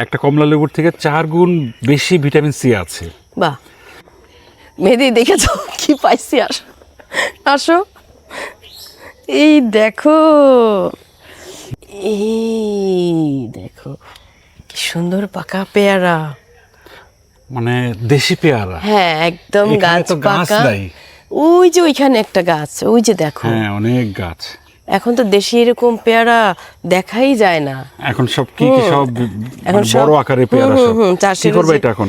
একটা কমলা লেবুর থেকে 4 গুণ বেশি ভিটামিন সি আছে। বাহ, মেহেদি দেখেছো কি পাইছি? আসো আসো, এই দেখো, এই দেখো কি সুন্দর পাকা পেয়ারা। মানে দেশি পেয়ারা। হ্যাঁ, একদম এখানে গাছ তো গাছ পাকা। নাই। ওই যে ওইখানে একটা গাছ, ওই যে দেখো। হ্যাঁ, অনেক গাছ। এখন তো দেশি এরকম পেয়ারা দেখাই যায় না। এখন সব কি সব এখন মানে সব বড় আকারে পেয়ারা সব। কি চাষের করবে এটা এখন?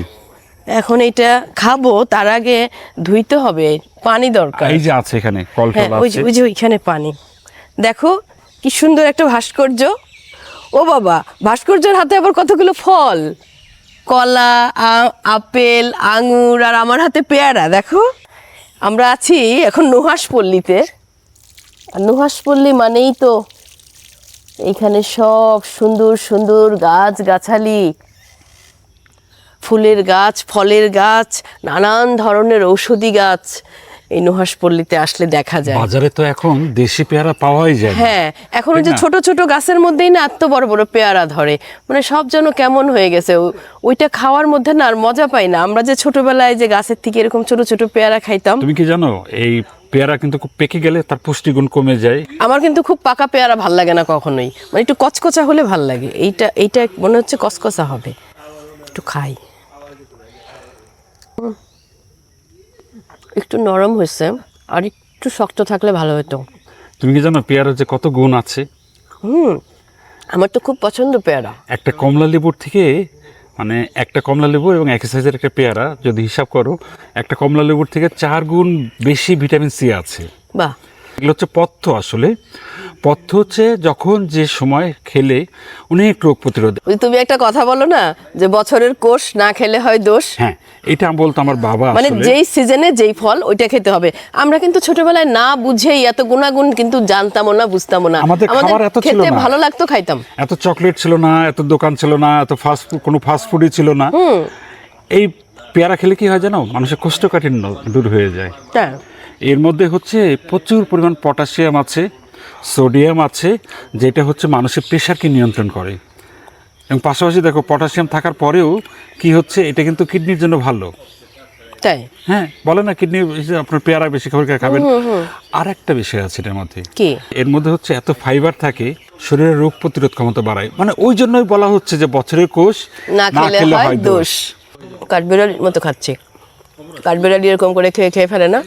এখন এটা খাবো, তার আগে ধুইতে হবে, পানি দরকার। এই যে আছে এখানে হ্যাঁ, কলটল ওই যে আছে। ওই যে ওইখানে পানি। দেখো কি সুন্দর একটা ভাস্কর্য। ও বাবা, ভাস্কর্যের হাতে আবার কতগুলো ফল, কলা, আপেল, আঙুর, আর আমার হাতে পেয়ারা। দেখো, আমরা আছি এখন নুহাসপল্লীতে। আর নুহাসপল্লী মানেই তো এইখানে সব সুন্দর সুন্দর গাছ গাছালি, ফুলের গাছ, ফলের গাছ, নানান ধরনের ঔষধি গাছ এই নুহাসপল্লীতে আসলে দেখা যায়। বাজারে তো এখন দেশি পেয়ারা পাওয়াই যায় না। হ্যাঁ, এখন ওই যে ঠিক না? ছোট ছোট গাছের মধ্যেই না এত বড় বড় পেয়ারা ধরে, মানে সব যেন কেমন হয়ে গেছে। ওইটা খাওয়ার মধ্যে না আর মজা পাই না। আমরা যে ছোটবেলায় যে গাছের থেকে এরকম ছোট ছোট পেয়ারা খাইতাম। তুমি কি জানো এই পেয়ারা কিন্তু খুব পেকে গেলে তার পুষ্টিগুণ কমে যায়। আমার কিন্তু খুব পাকা পেয়ারা ভাল লাগে না কখনোই, মানে একটু কচকচা হলে ভাল লাগে। এইটা এইটা মনে হচ্ছে কচকচা হবে, একটু খাই। একটু নরম হয়েছে, আর একটু শক্ত থাকলে ভালো হতো। তুমি কি জানো পেয়ারার যে কত গুণ আছে? আমার তো খুব পছন্দ পেয়ারা। একটা কমলা লেবুর থেকে মানে একটা কমলা লেবু এবং একই সাইজের একটা পেয়ারা যদি হিসাব করো, একটা কমলা লেবুর থেকে 4 গুণ বেশি ভিটামিন সি আছে। বাহ, এগুলো হচ্ছে পথ্য। আসলে পথ্য হচ্ছে যখন যে সময় খেলে অনেক রোগ প্রতিরোধ। ওই তুমি একটা কথা বলো না, যে বছরের কোষ না খেলে হয় দোষ। হ্যাঁ, এটা বলতো আমার বাবা। মানে আসলে যেই সিজনে যেই ফল ওইটা খেতে হবে। আমরা কিন্তু ছোটবেলায় না বুঝেই এত গুণাগুণ কিন্তু জানতামও না, বুঝতামও না। আমাদের খাবার এত ছিল খেতে না। ভালো লাগতো, খাইতাম। এত চকলেট ছিল না, এত দোকান ছিল না, এত কোনো ফাস্ট ফুডই ছিল না। এই পেয়ারা খেলে কি হয় জানো, মানুষের কোষ্ঠকাঠিন্য দূর হয়ে যায়। হ্যাঁ, এর মধ্যে হচ্ছে প্রচুর পরিমাণ পটাশিয়াম আছে, সোডিয়াম আছে, যেটা হচ্ছে মানুষের প্রেশারকে নিয়ন্ত্রণ করে। এবং পাশাপাশি দেখো পটাশিয়াম থাকার পরেও কি হচ্ছে, এটা কিন্তু কিডনির জন্য ভালো। তাই? হ্যাঁ, বলে না কিডনি আপনার পেয়ারা বেশি করে খাবেন। আর একটা বিষয় আছে এটার মধ্যে, কি? এর মধ্যে হচ্ছে এত ফাইবার থাকে, শরীরের রোগ প্রতিরোধ ক্ষমতা বাড়ায়। মানে ওই জন্যই বলা হচ্ছে যে বছরের কোষ না খেলে হয় দোষ। কাঠবিড়ালির মতো খাচ্ছি, কাঠবিড়ালি এরকম করে খেয়ে খেয়ে ফেলে না।